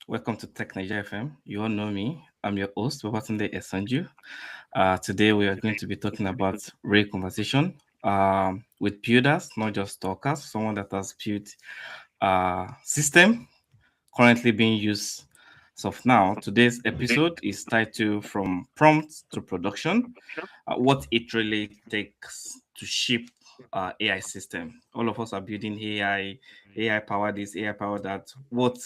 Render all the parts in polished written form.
Welcome to Tech Nigeria FM. You all know me. I'm your host, Babatunde Esanju. Today we are going to be talking about real conversation with builders, not just talkers. Someone that has built a system currently being used as of now. Today's episode is titled "From Prompt to Production: What it really takes to ship AI system." All of us are building AI power this, AI power that. What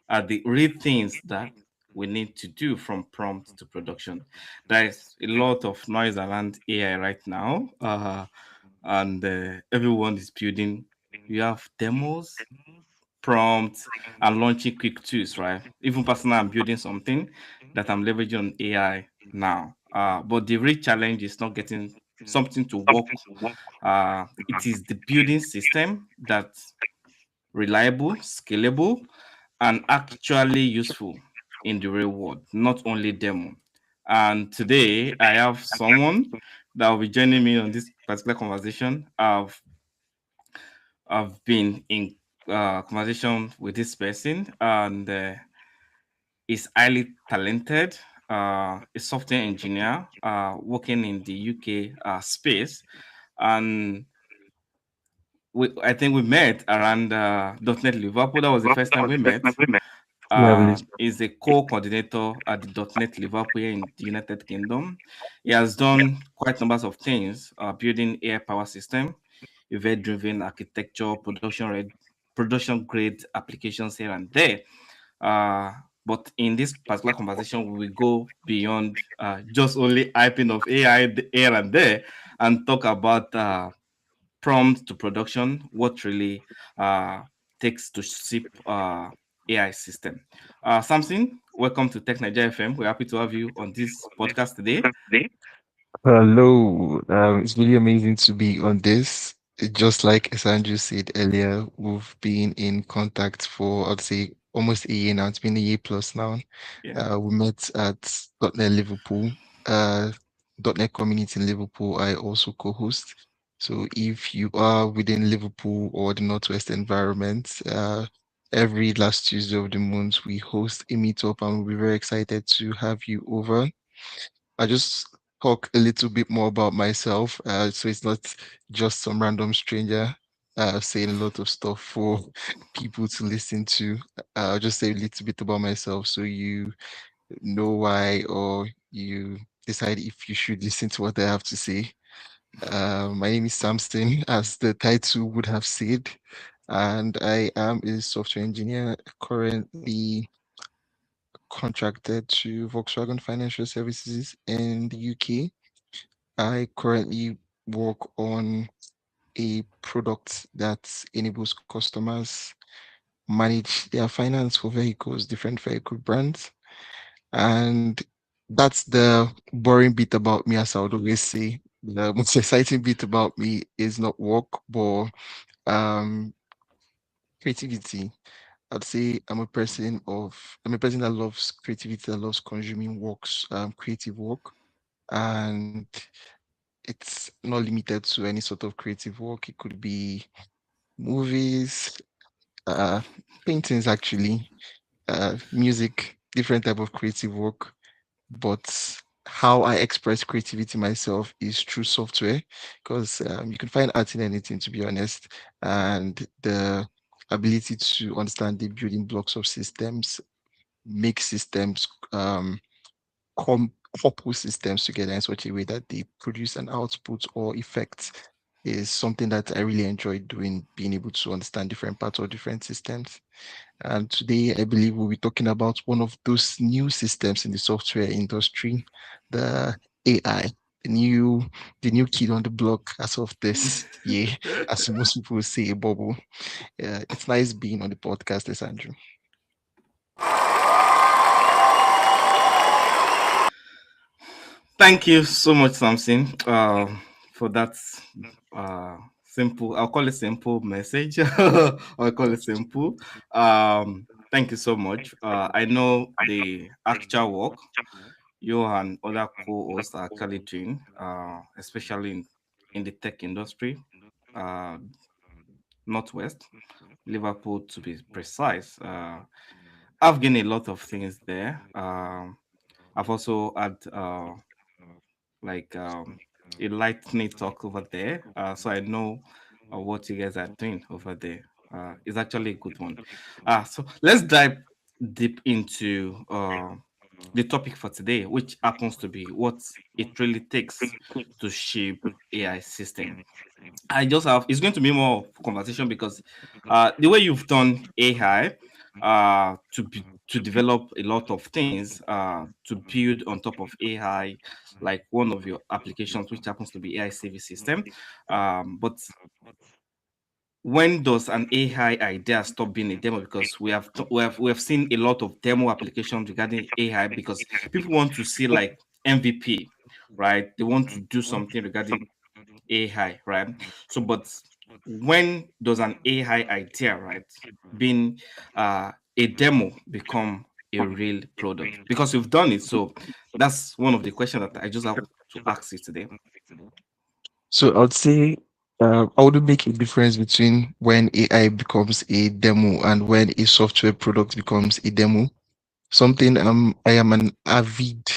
are the real things that we need to do from prompt to production? There is a lot of noise around AI right now, and everyone is building. You have demos, prompts, and launching quick tools, right? Even personally, I'm building something that I'm leveraging on AI now. But the real challenge is not getting something to work. It is the building system that's reliable, scalable, and actually useful in the real world, not only demo. And today, I have someone that will be joining me on this particular conversation. I've been in conversation with this person, and is highly talented. A software engineer working in the UK space, and I think we met around .NET Liverpool. That was the first time we met. Lovely. Is a co-coordinator at the .NET Liverpool here in the United Kingdom. He has done quite numbers of things, building AI power system, event-driven architecture, production grade applications here and there. Uh, but in this particular conversation, we will go beyond just only hyping of AI here and there and talk about prompt to production, what really takes to ship AI system. Samson, welcome to Tech Nigeria FM. We're happy to have you on this podcast today. Hello. It's really amazing to be on this. Just like Sandra said earlier, we've been in contact for, I'd say, almost a year now. It's been a year plus now. Yeah. We met at .NET Liverpool, uh, .NET Community in Liverpool. I also co-host. So if you are within Liverpool or the Northwest environment, every last Tuesday of the month, we host a meetup and we're very excited to have you over. I just talk a little bit more about myself, so it's not just some random stranger saying a lot of stuff for people to listen to. I'll just say a little bit about myself so you know why or you decide if you should listen to what I have to say. My name is Samson, as the title would have said, and I am a software engineer currently contracted to Volkswagen Financial Services in the UK. I currently work on a product that enables customers manage their finance for vehicles, different vehicle brands. And that's the boring bit about me, as I would always say. The most exciting bit about me is not work, but um, creativity. I'd say I'm a person that loves creativity, that loves consuming works, creative work. And it's not limited to any sort of creative work. It could be movies, uh, paintings, actually, music, different type of creative work. But how I express creativity myself is through software, because you can find art in anything, to be honest. And the ability to understand the building blocks of systems, make systems com- couple systems together in such a way that they produce an output or effect is something that I really enjoy doing, being able to understand different parts of different systems. And today, I believe we'll be talking about one of those new systems in the software industry, the AI, the new, the new kid on the block as of this year, as most people will say, a bubble. It's nice being on the podcast, this Andrew. Thank you so much, Samson, for that simple. I'll call it simple message. I'll call it simple. Thank you so much. I know the actual work you and other co-hosts are actually doing, especially in the tech industry, uh, Northwest, Liverpool to be precise. I've gained a lot of things there. I've also had like a lightning talk over there, so I know what you guys are doing over there. It's actually a good one. So let's dive deep into the topic for today, which happens to be what it really takes to shape AI system. I just have it's going to be more of conversation because the way you've done AI to develop a lot of things to build on top of AI, like one of your applications, which happens to be AI service system. But when does an AI idea stop being a demo? Because we have seen a lot of demo applications regarding AI because people want to see like MVP, right? They want to do something regarding AI, right? So, but when does an AI idea, right, being a demo become a real product? Because you've done it. So that's one of the questions that I just have to ask you today. So I'd say I would make a difference between when AI becomes a demo and when a software product becomes a demo. Something I am an avid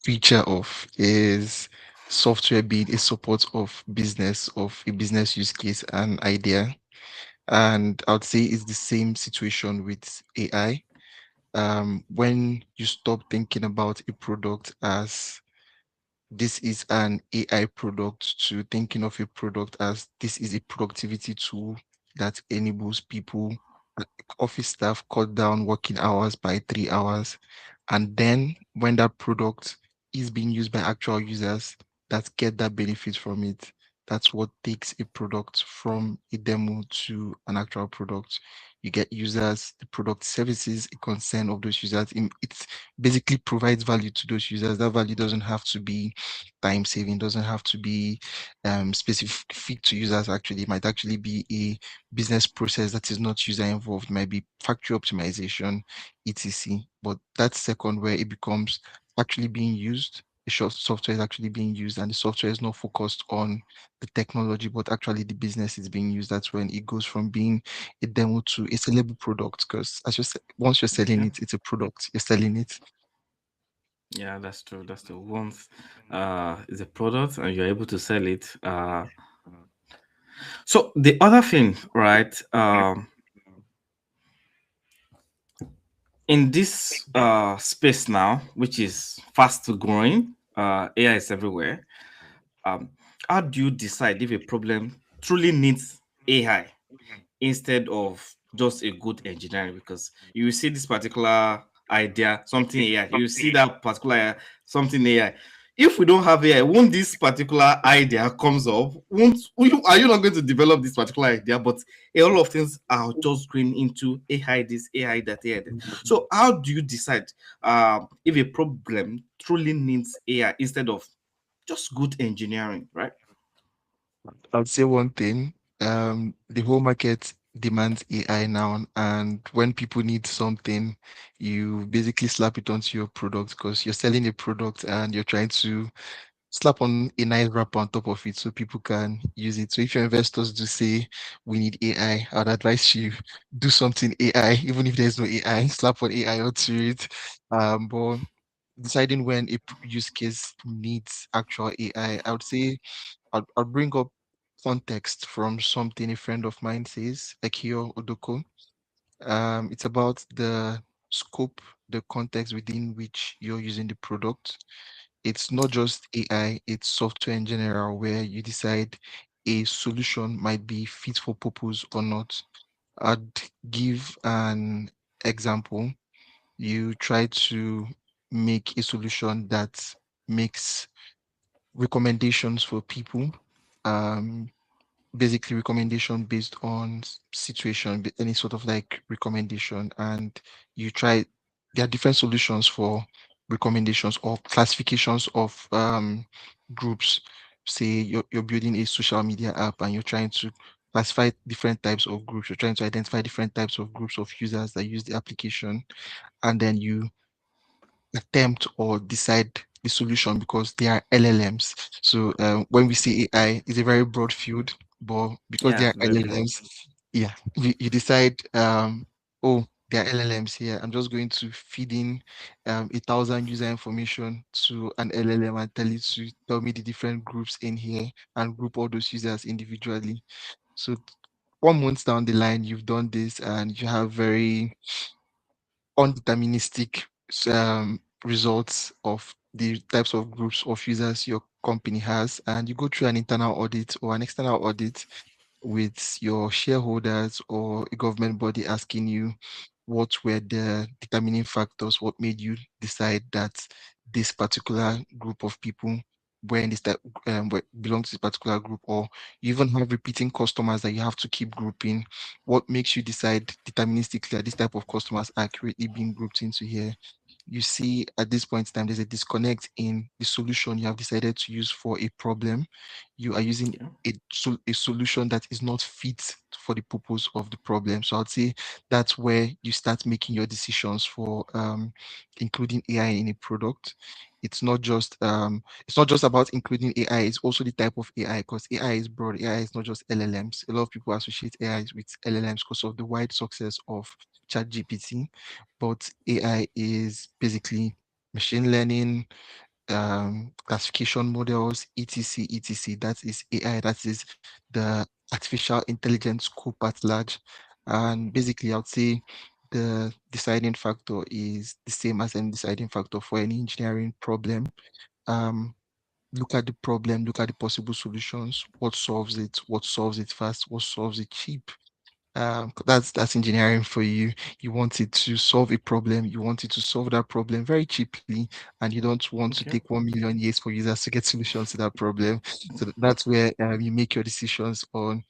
feature of is software being a support of business, of a business use case and idea. And I would say it's the same situation with AI. When you stop thinking about a product as this is an AI product to thinking of a product as this is a productivity tool that enables people, uh, office staff, cut down working hours by 3 hours. And then when that product is being used by actual users that get that benefit from it, that's what takes a product from a demo to an actual product. You get users, the product services, a concern of those users. It basically provides value to those users. That value doesn't have to be time saving, doesn't have to be specific to users. Actually, it might actually be a business process that is not user involved, might be factory optimization, etc. But that second where it becomes actually being used, the short software is actually being used, and the software is not focused on the technology, but actually the business is being used. That's when it goes from being a demo to a sellable product. Because as you said, once you're selling Okay. it, it's a product. You're selling it. Yeah, that's true. That's true. Once is a product and you're able to sell it. So the other thing, right? In this space now, which is fast growing, AI is everywhere. Um, how do you decide if a problem truly needs AI instead of just a good engineering? Because you see this particular idea, something AI, you see that particular something AI. If we don't have AI, won't this particular idea comes up? Are you not going to develop this particular idea? But a lot of things are just going into AI this, AI that, AI that. So how do you decide if a problem truly needs AI instead of just good engineering, right? I'll say one thing. The whole market demands AI now, and when people need something, you basically slap it onto your product because you're selling a product and you're trying to slap on a nice wrapper on top of it so people can use it. So if your investors do say we need AI, I'd advise you do something AI, even if there's no AI, slap on AI onto it. But deciding when a use case needs actual AI, I would say I'll bring up context from something a friend of mine says, Akio Odoko. It's about the scope, the context within which you're using the product. It's not just AI, it's software in general, where you decide a solution might be fit for purpose or not. I'd give an example. You try to make a solution that makes recommendations for people. Um, Basically recommendation based on situation, any sort of like recommendation, and you try. There are different solutions for recommendations or classifications of groups. Say you're building a social media app and you're trying to classify different types of groups. You're trying to identify different types of groups of users that use the application, and then you attempt or decide the solution because they are LLMs. So when we say AI, it's a very broad field, but because Yeah, they it's are very broad. LLMs, yeah, you decide, oh, there are LLMs here. I'm just going to feed in 1,000 user information to an LLM and tell it to tell me the different groups in here and group all those users individually. So 1 month down the line, you've done this and you have very undeterministic results of the types of groups of users your company has, and you go through an internal audit or an external audit with your shareholders or a government body asking you what were the determining factors, what made you decide that this particular group of people were in this type, belong to this particular group, or you even have repeating customers that you have to keep grouping. What makes you decide deterministically that this type of customers are accurately being grouped into here? You see, at this point in time, there's a disconnect in the solution you have decided to use for a problem. You are using Yeah. a solution that is not fit for the purpose of the problem. So I'd say that's where you start making your decisions for including AI in a product. It's not just about including AI, it's also the type of AI, because AI is broad. AI is not just LLMs. A lot of people associate AI with LLMs because of the wide success of ChatGPT, but AI is basically machine learning, classification models, etc., etc. That is AI. That is the artificial intelligence scope at large. And basically, I would say the deciding factor is the same as any deciding factor for any engineering problem. Um, Look at the problem, look at the possible solutions, what solves it fast, what solves it cheap. That's engineering for you. You want it to solve a problem, you want it to solve that problem very cheaply, and you don't want to Okay. take 1 million years for users to get solutions to that problem. So that's where you make your decisions on,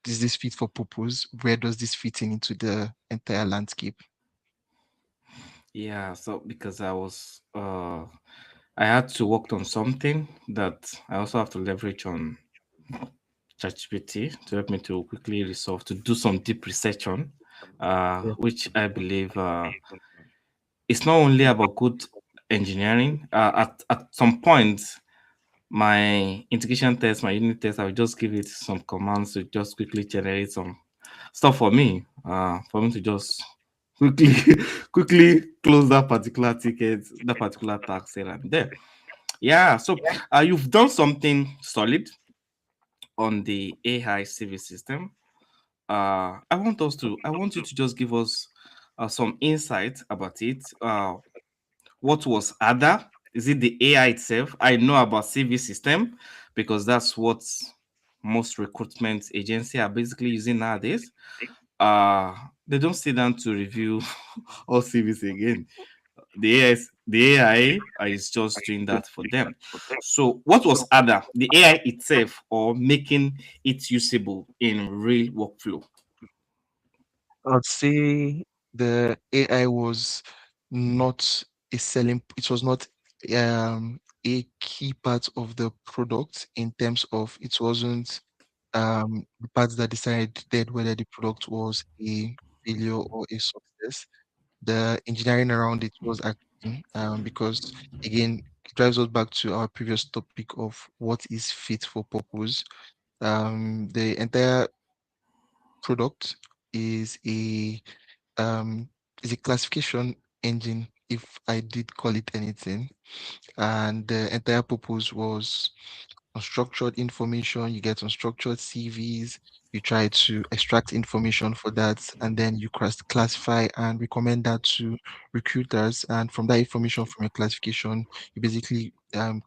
is this fit for purpose? Where does this fit in into the entire landscape? Yeah. So because I had to work on something that I also have to leverage on ChatGPT to help me to quickly resolve, to do some deep research on, Yeah. which I believe it's not only about good engineering. At some point, my integration test, my unit test, I will just give it some commands to just quickly generate some stuff for me to just quickly quickly close that particular ticket, that particular task here and there. Yeah, so you've done something solid on the AI CV system. I want you to just give us some insight about it. What was ADA? Is it the AI itself? I know about CV system because that's what most recruitment agency are basically using nowadays. Uh, they don't sit down to review all CVs again. The AI is just doing that for them. So, what was ADA? The AI itself, or making it usable in real workflow? I'd say the AI was not it was not a key part of the product, in terms of it wasn't the parts that decided whether the product was a failure or a success. The engineering around it was acting, because again, it drives us back to our previous topic of what is fit for purpose. The entire product is a um, classification engine, if I did call it anything. And the entire purpose was unstructured information. You get unstructured CVs. You try to extract information for that, and then you classify and recommend that to recruiters. And from that information, from your classification, you basically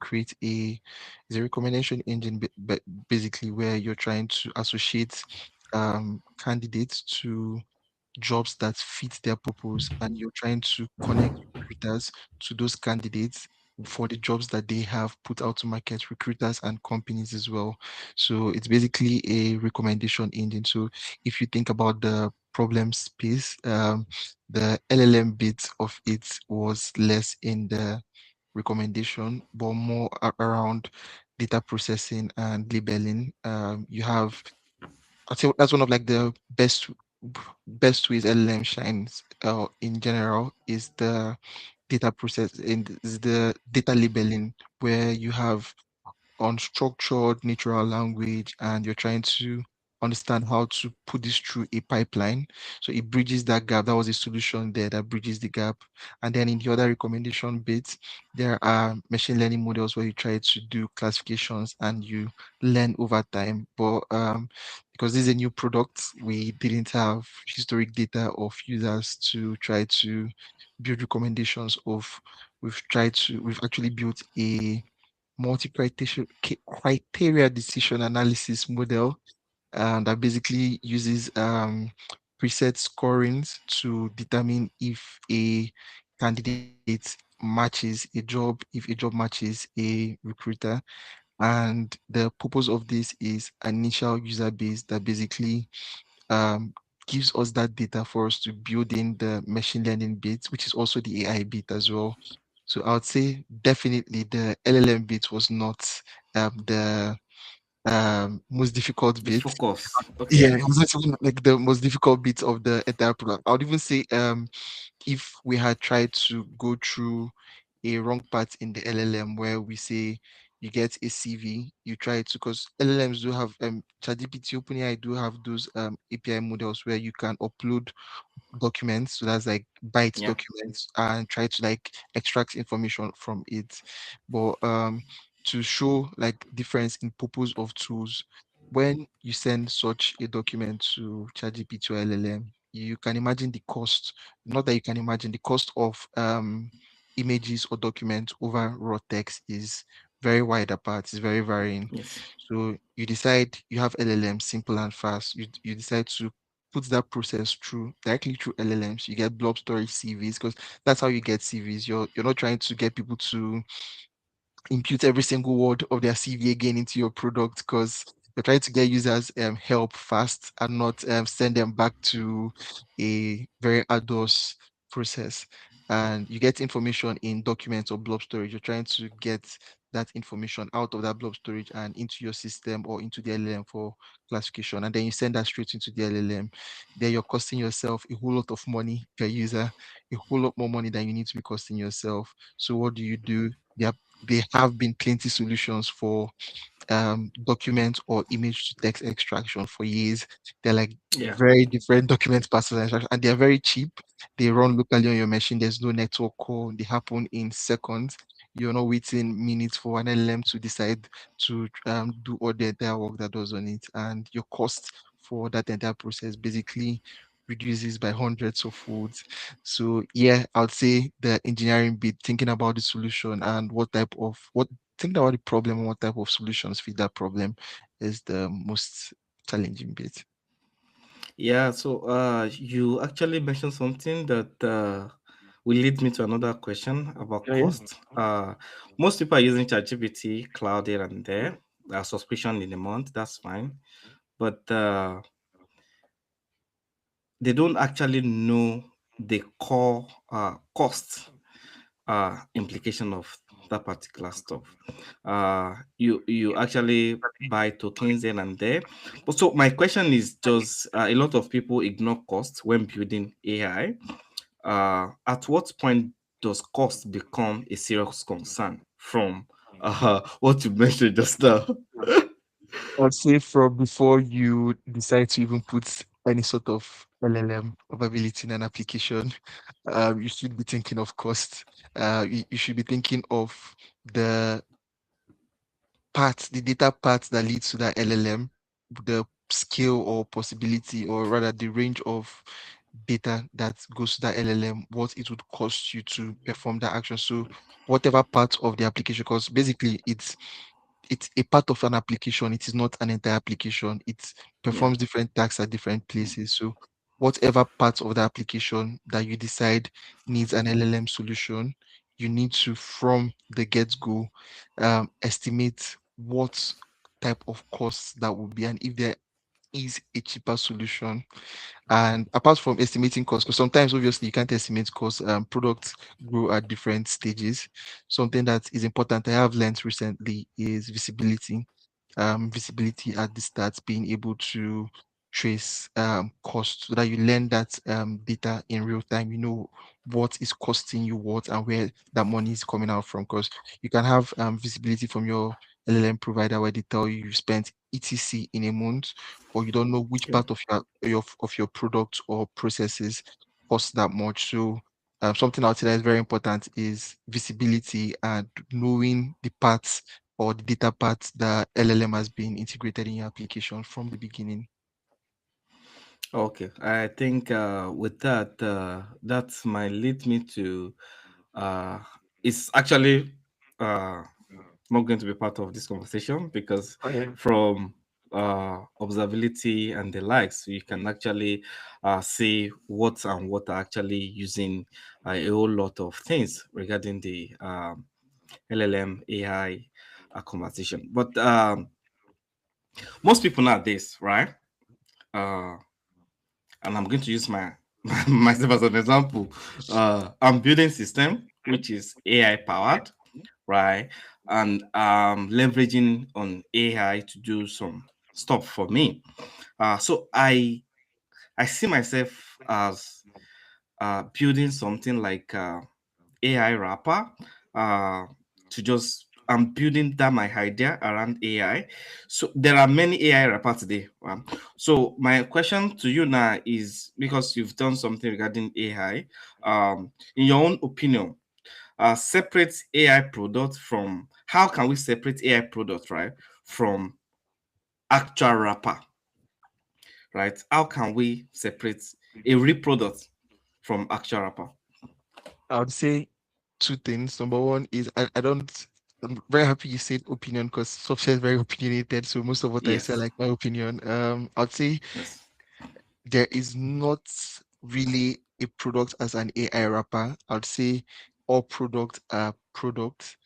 create is a recommendation engine, basically where you're trying to associate candidates to jobs that fit their purpose, and you're trying to connect recruiters to those candidates for the jobs that they have put out to market, recruiters and companies as well. So it's basically a recommendation engine. So if you think about the problem space, the LLM bit of it was less in the recommendation, but more around data processing and labeling. You have, I'd say that's one of like the best ways LLM shines in general, is the data process and is the data labeling, where you have unstructured natural language and you're trying to understand how to put this through a pipeline. So it bridges that gap. That was a solution there that bridges the gap. And then in the other recommendation bits, there are machine learning models where you try to do classifications and you learn over time. But because this is a new product, we didn't have historic data of users to try to build recommendations of. We've actually built a multi-criteria decision analysis model that basically uses preset scorings to determine if a candidate matches a job, if a job matches a recruiter. And the purpose of this is an initial user base that basically um, gives us that data for us to build in the machine learning bit, which is also the AI bit as well. So I would say definitely the LLM bit was not the most difficult The bit. focus. Yeah, Okay. it was actually like the most difficult bit of the entire program. I would even say if we had tried to go through a wrong part in the LLM where we say you get a CV, you try to, because LLMs do have ChatGPT, OpenAI do have those API models where you can upload documents. So that's like byte Yeah. documents and try to like extract information from it. But to show like difference in purpose of tools, when you send such a document to ChatGPT or LLM, you can imagine the cost, not that you can imagine the cost of images or documents over raw text is very wide apart, it's very varying. Yes. So you decide you have LLM simple and fast. You decide to put that process through directly through LLMs. You get blob storage CVs because that's how you get CVs. You're not trying to get people to impute every single word of their CV again into your product because you're trying to get users help fast and not send them back to a very arduous process. And you get information in documents or blob storage. You're trying to get that information out of that blob storage and into your system or into the LLM for classification. And then you send that straight into the LLM. Then you're costing yourself a whole lot of money per user, a whole lot more money than you need to be costing yourself. So what do you do? There have been plenty solutions for document or image to text extraction for years. They're like Yeah. very different document parsers extraction, and they're very cheap. They run locally on your machine. There's no network call. They happen in seconds. You're not waiting minutes for an LLM to decide to do all the entire work that does on it, and your cost for that entire process basically reduces by hundreds of folds. So yeah, I'd say the engineering bit, thinking about the solution and what thinking about the problem and what type of solutions fit that problem is the most challenging bit. Yeah. So you actually mentioned something that will lead me to another question about Yeah, yeah. cost. Most people are using ChatGPT, cloud here and there. Subscription in a month, that's fine. But they don't actually know the core cost implication of that particular stuff. You actually buy tokens here and there. But so my question is just a lot of people ignore cost when building AI. At what point does cost become a serious concern from what you mentioned just now? I'd say from before you decide to even put any sort of LLM probability in an application, you should be thinking of cost. You should be thinking of the parts, the data parts that leads to that LLM, the scale or possibility, or rather the range of data that goes to that LLM, what it would cost you to perform that action. So whatever part of the application, because basically it's a part of an application. It is not an entire application. It Yeah, performs different tasks at different places. So whatever part of the application that you decide needs an LLM solution, you need to, from the get-go, estimate what type of costs that would be and if there is a cheaper solution. And apart from estimating costs, because sometimes obviously you can't estimate costs, products grow at different stages. Something that is important I have learned recently is visibility. Visibility at the start, being able to trace costs so that you learn that data in real time. You know what is costing you what and where that money is coming out from. Because you can have visibility from your LLM provider where they tell you spent etc in a month, or you don't know which Okay. part of your product or processes cost that much. So something out there that is very important is visibility and knowing the parts or the data parts that LLM has been integrated in your application from the beginning. Okay. I think with that, that might lead me to uh, it's actually uh, not going to be part of this conversation because Okay. from observability and the likes, you can actually see what and what are actually using a whole lot of things regarding the LLM AI conversation. But most people nowadays, right? Uh, and I'm going to use my myself as an example. I'm building system which is AI powered, right? And leveraging on AI to do some stuff for me. So I see myself as building something like AI wrapper to just I'm building that my idea around AI. So there are many AI wrappers today. So my question to you now is because you've done something regarding AI, in your own opinion, separate AI product from how can we separate AI product right from actual wrapper, right? How can we separate a real product from actual wrapper? I would say two things. Number one is I don't. I'm very happy you said opinion because software is very opinionated. So most of what I say, I Yes. like my opinion. I'd say Yes. there is not really a product as an AI wrapper. I'd say all products are products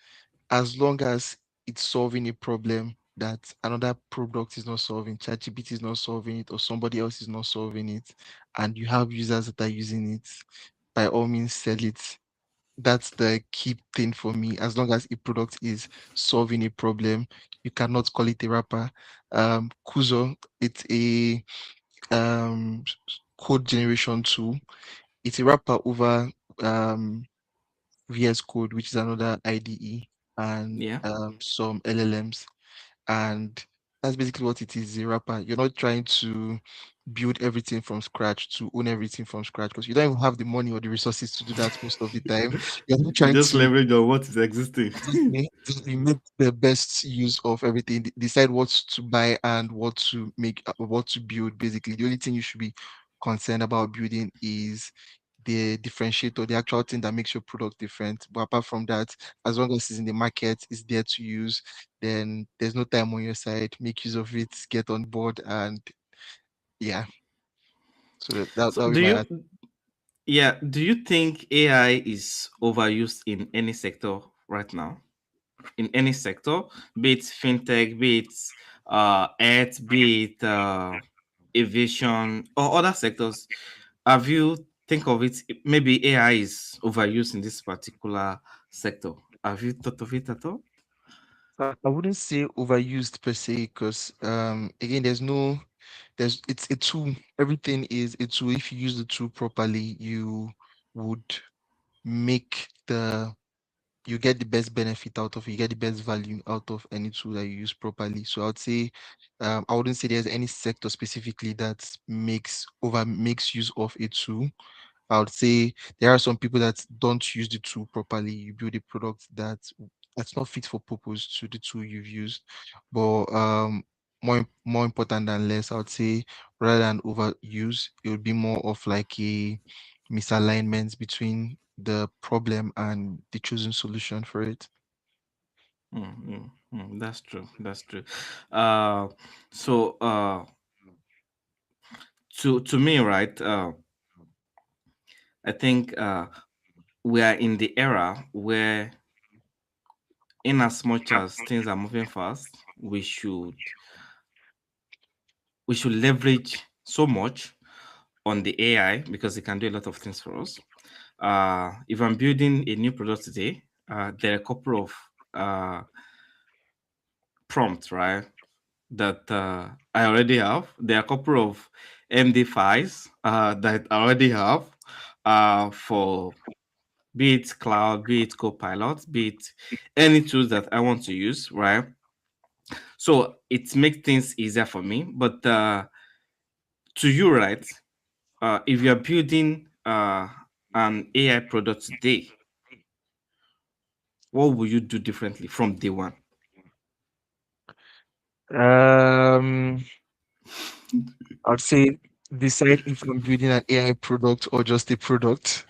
as long as it's solving a problem that another product is not solving, ChatGPT is not solving it, or somebody else is not solving it, and you have users that are using it, by all means sell it. That's the key thing for me. As long as a product is solving a problem, you cannot call it a wrapper. Kuzo, it's a code generation tool. It's a wrapper over um, VS Code, which is another IDE, and Yeah. some LLMs. And that's basically what it is, a wrapper. You're not trying to build everything from scratch, to own everything from scratch, because you don't even have the money or the resources to do that most of the time. You're not You trying just to leverage on what is existing. exactly make the best use of everything, decide what to buy and what to make, what to build. Basically, the only thing you should be concerned about building is the differentiator, the actual thing that makes your product different. But apart from that, as long as it's in the market, it's there to use, then there's no time on your side. Make use of it, get on board, and yeah. So So that'll be do my you yeah, do you think AI is overused in any sector right now? In any sector, be it fintech, be it art, be it aviation or other sectors. Have you think of it? Maybe AI is overused in this particular sector. Have you thought of it at all? I wouldn't say overused per se, because again, there's it's a tool. Everything is a tool. If you use the tool properly, you would make the you get the best benefit out of it, you get the best value out of any tool that you use properly. So I would say I wouldn't say there's any sector specifically that makes use of a tool. I would say there are some people that don't use the tool properly. You build a product that's not fit for purpose to the tool you've used. But more important than less, I would say rather than overuse, it would be more of like a misalignment between the problem and the chosen solution for it. That's true. That's true. Uh, so to me, right? I think we are in the era where, in as much as things are moving fast, we should leverage so much on the AI because it can do a lot of things for us. If I'm building a new product today, there are a couple of prompts, right, that I already have. There are a couple of MD5s that I already have for be it cloud, be it Copilot, be it any tools that I want to use, right? So it makes things easier for me. But to you, right? If you are building an AI product today, what will you do differently from day one? Um, I'd say decide if I'm building an AI product or just a product.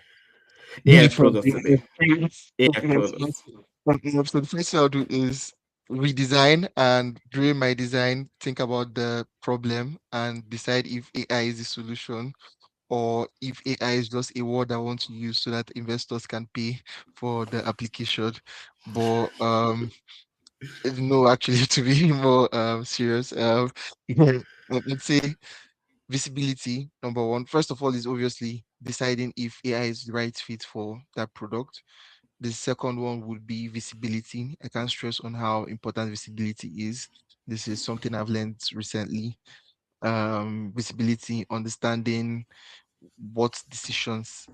AI If I'm product building today. AI a product. so the first thing I'll do is redesign, and during my design, think about the problem and decide if AI is the solution or if AI is just a word I want to use so that investors can pay for the application. But no, actually, to be more serious, yeah, let's say visibility, number one. First of all, is obviously deciding if AI is the right fit for that product. The second one would be visibility. I can't stress on how important visibility is. This is something I've learned recently. Visibility, understanding what decisions,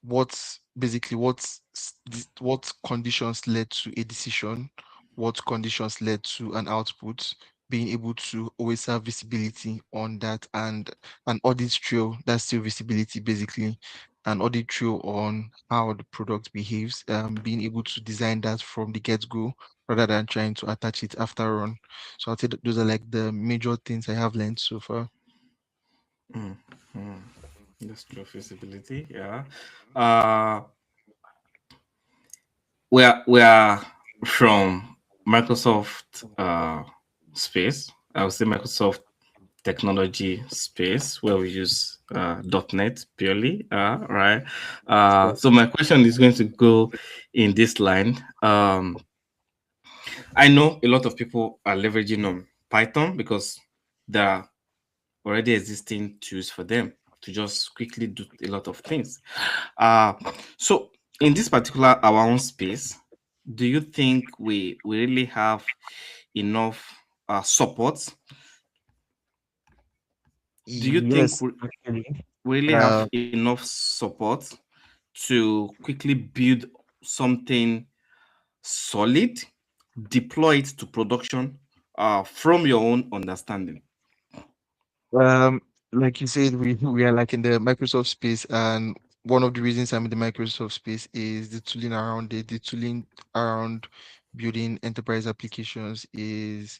what basically what conditions led to a decision, what conditions led to an output, being able to always have visibility on that, and an audit trail. That's still visibility, basically an audit trail on how the product behaves, being able to design that from the get-go rather than trying to attach it after on. So I'll say that those are like the major things I have learned so far. Mm, mm. That's true. Feasibility. Yeah. Uh, we are from Microsoft space. I would say Microsoft technology space where we use .NET purely. Right. So my question is going to go in this line. I know a lot of people are leveraging on Python because there are already existing tools for them to just quickly do a lot of things. Uh, so in this particular our own space, do you think we really have enough support? Do you think Yes, actually. we really have enough support to quickly build something solid, deploy it to production from your own understanding? Um, like you said, we are like in the Microsoft space, and one of the reasons I'm in the Microsoft space is the tooling around it. The tooling around building enterprise applications is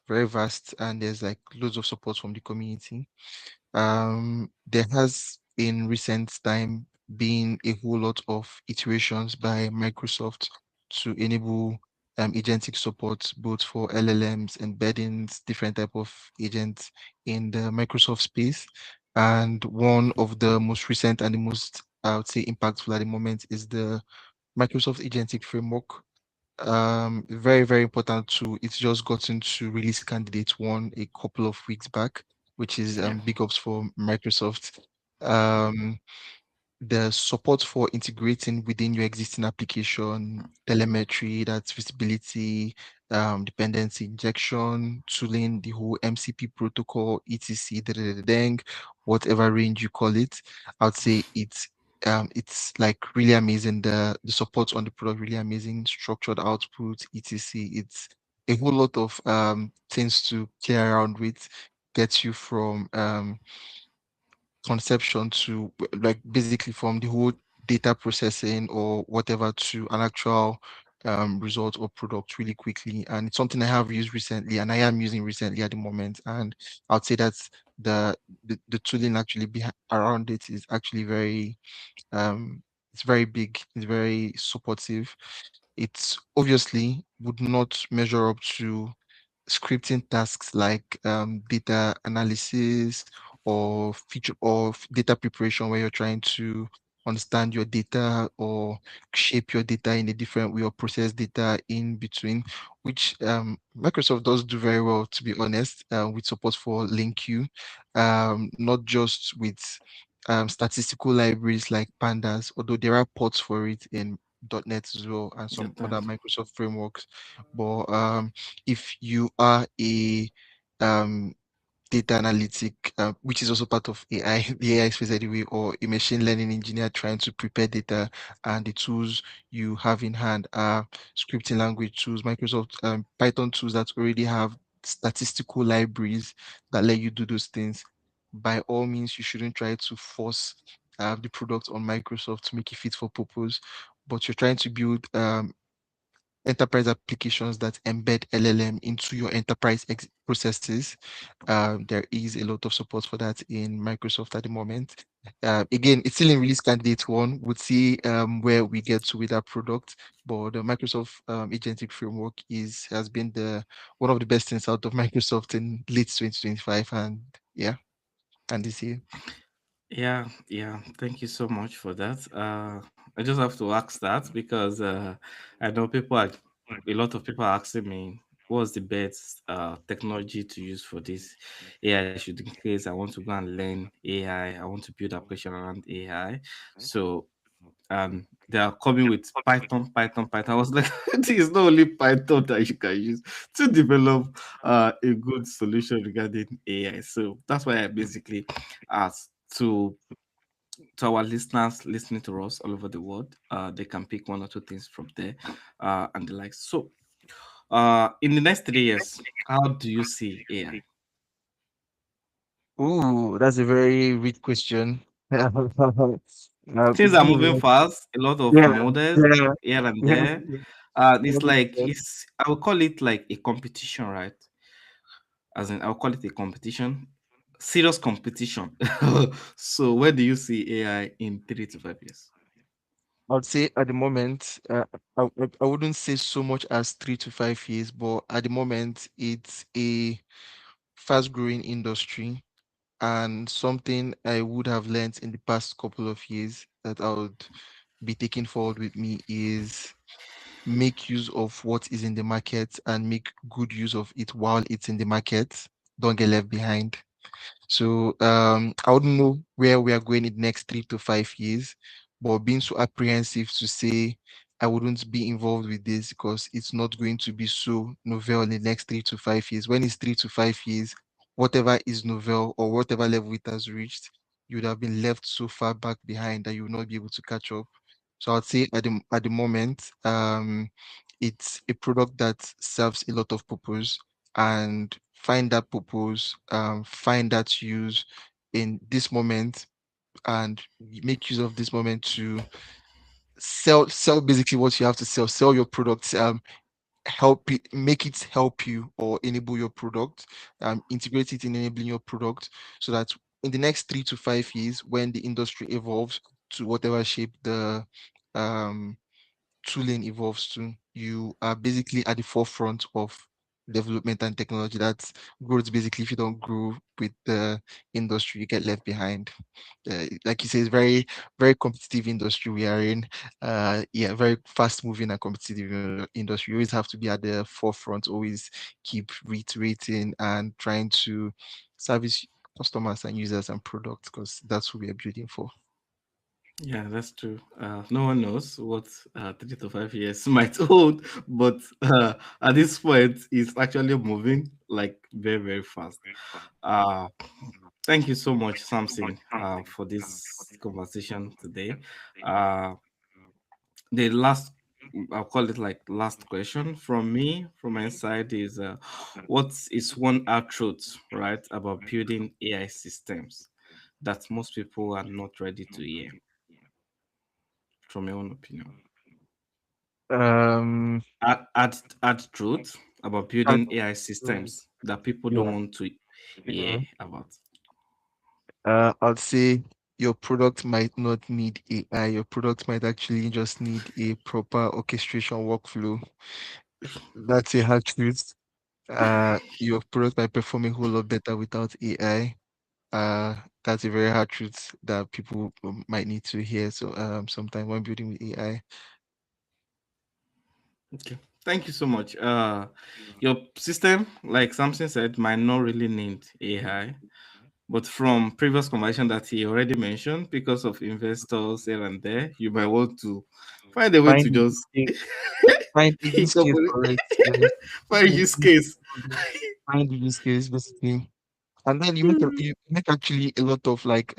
very vast, and there's like loads of support from the community. There has in recent time been a whole lot of iterations by Microsoft to enable agentic support both for LLMs, embeddings, different type of agents in the Microsoft space. And one of the most recent and the most, I would say, impactful at the moment is the Microsoft Agentic Framework. Very, very important tool. It's just gotten to release candidate one a couple of weeks back, which is Yeah. big ups for Microsoft. Um, the support for integrating within your existing application, telemetry, that's visibility, dependency injection, tooling, the whole MCP protocol, etc., dang, whatever range you call it. I'd say it's like really amazing. The support on the product really amazing, structured output, etc. It's a whole lot of things to play around with, gets you from conception to like basically from the whole data processing or whatever to an actual result or product really quickly. And it's something I have used recently and I am using recently at the moment. And I'd say that's the tooling actually around it is actually very it's very big, it's very supportive. It's obviously would not measure up to scripting tasks like data analysis or feature or data preparation where you're trying to understand your data or shape your data in a different way or process data in between, which Microsoft does do very well, to be honest, with support for LinkU, not just with statistical libraries like Pandas, although there are ports for it in .NET as well and some other That- Microsoft frameworks. But if you are a um, data analytic, which is also part of AI, the AI space anyway, or a machine learning engineer trying to prepare data, and the tools you have in hand are scripting language tools, Microsoft Python tools that already have statistical libraries that let you do those things. By all means, you shouldn't try to force the product on Microsoft to make it fit for purpose, but you're trying to build enterprise applications that embed LLM into your enterprise processes. There is a lot of support for that in Microsoft at the moment. Again, it's still in release candidate one. We'll see where we get to with that product. But the Microsoft agentic framework has been the one of the best things out of Microsoft in late 2025, and yeah, and this year. Yeah, yeah. Thank you so much for that. I just have to ask that because I know a lot of people are asking me what's the best technology to use for this AI. Should in case I want to go and learn AI, I want to build application around AI. So they are coming with Python. I was like, it is not only Python that you can use to develop a good solution regarding AI. So that's why I basically asked to our listeners listening to us all over the world. They can pick one or two things from there, and the like. So, in the next 3 years, how do you see AI? Ooh, that's a very rich question. Things It's are been a moving lot. fast. A lot of Yeah, models yeah, here and yeah. there. Yeah, It's like it's. I would call it like a competition, right? As in, I'll call it a competition, serious competition. So, where do you see AI in 3 to 5 years? I would say at the moment, I wouldn't say so much as 3 to 5 years, but at the moment, it's a fast-growing industry, and something I would have learned in the past couple of years that I would be taking forward with me is make use of what is in the market and make good use of it while it's in the market. Don't get left behind. So I wouldn't know where we are going in the next 3 to 5 years, but being so apprehensive to say I wouldn't be involved with this because it's not going to be so novel in the next 3 to 5 years. When it's 3 to 5 years, whatever is novel or whatever level it has reached, you would have been left so far back behind that you will not be able to catch up. So I'd say at the moment, it's a product that serves a lot of purpose, and find that purpose, find that use in this moment, and make use of this moment to sell basically what you have to sell your products, help it, make it help you or enable your product, integrate it in enabling your product, so that in the next 3 to 5 years, when the industry evolves to whatever shape the um tooling evolves to, you are basically at the forefront of development and technology. That's growth. Basically, if you don't grow with the industry, you get left behind. Like you say, it's very competitive industry we are in. Yeah, very fast moving and competitive industry. You always have to be at the forefront, always keep reiterating and trying to service customers and users and products, because that's who we are building for. Yeah, that's true. No one knows what 3 to 5 years might hold, but at this point, it's actually moving like very, very fast. Uh, Thank you so much, Samson, for this conversation today. Uh, the last, I'll call it like last question from me, from my side is what is one hard truth, right, about building AI systems that most people are not ready to hear, from your own opinion? Um, Add truth about and, building AI mm, systems that people don't yeah. want to hear about. I'd say your product might not need AI. Your product might actually just need a proper orchestration workflow. That's a hard truth. Your product might perform a whole lot better without AI. That's a very hard truth that people might need to hear. So, sometime when building with AI. Okay. Thank you so much. Your system, like Samson said, might not really need AI, but from previous conversation that he already mentioned, because of investors here and there, you might want to find a way to Find just the find the use case incorporate for it. Yes. find use case. Find the use case basically. And then you make actually a lot of like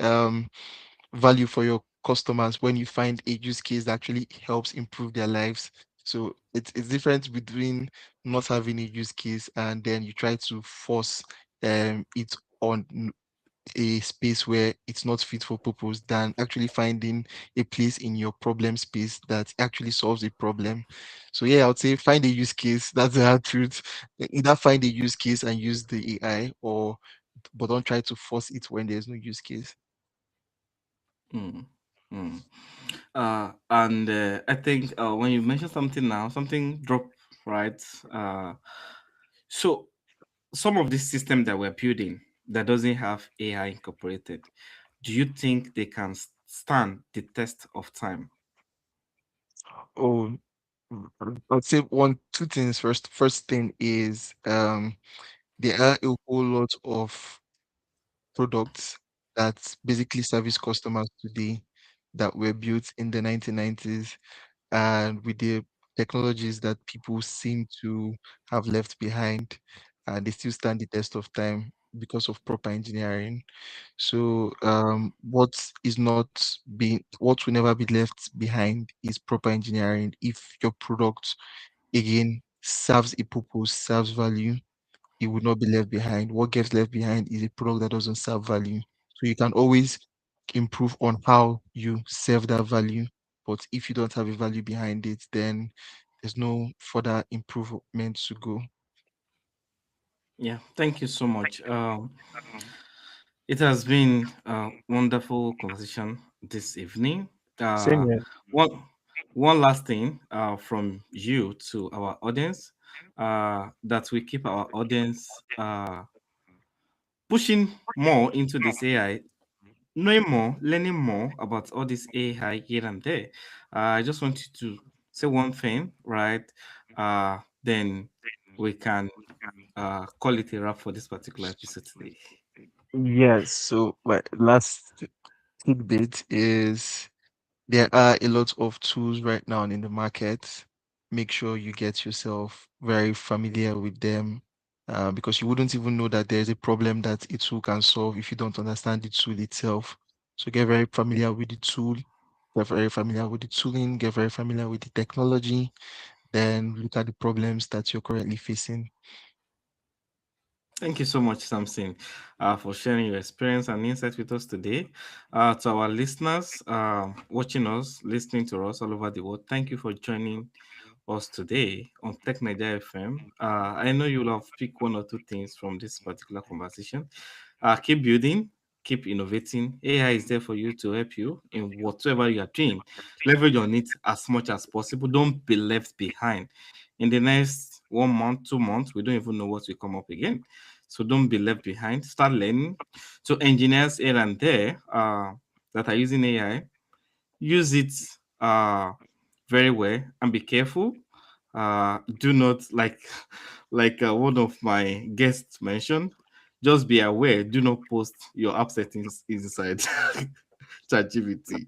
value for your customers when you find a use case that actually helps improve their lives. So it's different between not having a use case and then you try to force it on a space where it's not fit for purpose than actually finding a place in your problem space that actually solves a problem. So yeah, I would say find a use case. That's the hard truth. Either find a use case and use the AI or but don't try to force it when there's no use case. Mm, mm. And I think when you mention something now, something drop right. So some of this system that we're building that doesn't have AI incorporated, do you think they can stand the test of time? Oh, I'd say one, two things first. First thing is there are a whole lot of products that basically service customers today that were built in the 1990s and with the technologies that people seem to have left behind, and they still stand the test of time because of proper engineering. So what will never be left behind is proper engineering. If your product again serves a purpose, serves value, it would not be left behind. What gets left behind is a product that doesn't serve value. So you can always improve on how you serve that value. But if you don't have a value behind it, then there's no further improvement to go. Yeah, thank you so much. It has been a wonderful conversation this evening. Same Uh, here. one one last thing from you to our audience, that we keep our audience pushing more into this AI, knowing more, learning more about all this AI here and there. I just want you to say one thing, right? Then we can call it a wrap for this particular episode today. Yes. So my last tidbit is there are a lot of tools right now in the market. Make sure you get yourself very familiar with them because you wouldn't even know that there's a problem that a tool can solve if you don't understand the tool itself. So get very familiar with the tool, get very familiar with the tooling, get very familiar with the technology, then look at the problems that you're currently facing. Thank you so much, Samson, for sharing your experience and insight with us today. To our listeners watching us, listening to us all over the world, thank you for joining us today on Tech Nigeria FM. I know you'll have picked one or two things from this particular conversation. Keep building, keep innovating. AI is there for you to help you in whatever you are doing. Leverage on it as much as possible. Don't be left behind. In the next 1 month, 2 months, we don't even know what will come up again. So don't be left behind. Start learning. So engineers here and there that are using AI, use it very well and be careful. Do not like one of my guests mentioned. Just be aware. Do not post your app settings inside ChatGPT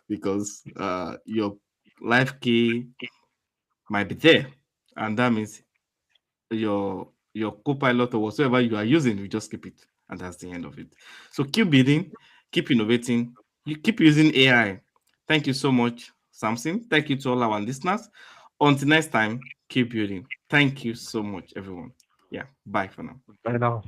because your life key might be there, and that means your copilot or whatsoever you are using, you just keep it, and that's the end of it. So keep building, keep innovating, you keep using AI. Thank you so much, Samson. Thank you to all our listeners. Until next time, keep building. Thank you so much, everyone. Yeah, bye for now. I know.